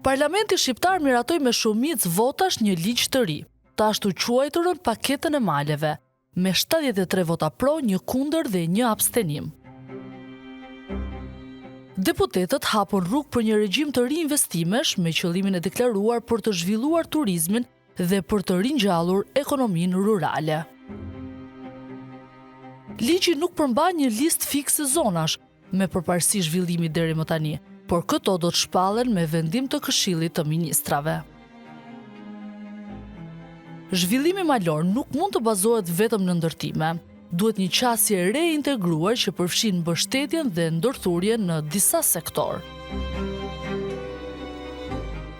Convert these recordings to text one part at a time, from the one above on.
Parlamenti shqiptar miratoi me shumicë votash një ligj të ri, të ashtu quajturën paketën e maleve, me 73 vota pro, 1 kundër dhe 1 abstenim. Deputetët hapën rrugë për një regjim të ri investimesh me qëllimin e deklaruar për të zhvilluar turizmin dhe për të ringjallur ekonominë rurale. Ligji nuk përmban një listë fikse zonash, me përparësi zhvillimit deri më tani, por këto do të shpallen me vendim të Këshillit të Ministrave. Zhvillimi malor nuk mund të bazohet vetëm në ndërtime. Duhet një qasje reintegruar që përfshin mbështetjen dhe ndërthurjen në disa sektor.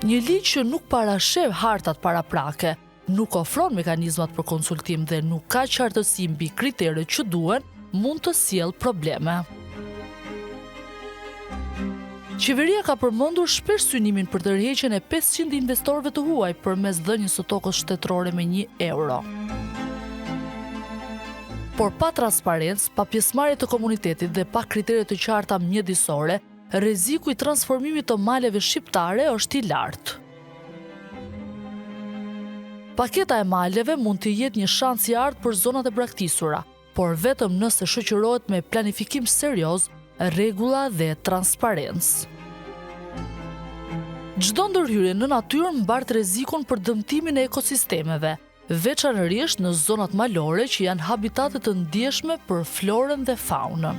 Një ligj që nuk parasheh hartat paraprake, nuk ofron mekanizmat për konsultim dhe nuk ka qartësi mbi kriteret që duhen, mund të sjellë probleme. Qeveria ka përmendur shpesh synimin për tërheqjen e 500 investorëve të huaj përmes dhënies së tokës shtetërore me 1 euro. Por pa transparencë, pa pjesëmarrje të komunitetit dhe pa kritere të qarta mjedisore, rreziku i transformimit të maleve shqiptare është i lartë. Paketa e maleve mund të jetë një shans i artë për zonat e braktisura, por vetëm nëse shoqërohet me planifikim serioz, rregulla dhe transparencë. Çdo ndërhyrje në natyrë mbart rrezikun për dëmtimin e ekosistemeve, veçanërisht në zonat malore që janë habitate të ndjeshme për florën dhe faunën.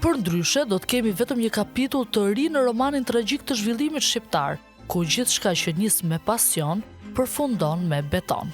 Përndryshe, do të kemi vetëm një kapitull të ri në romanin tragjik të zhvillimit shqiptar, ku gjithçka që nis me pasion përfundon me beton.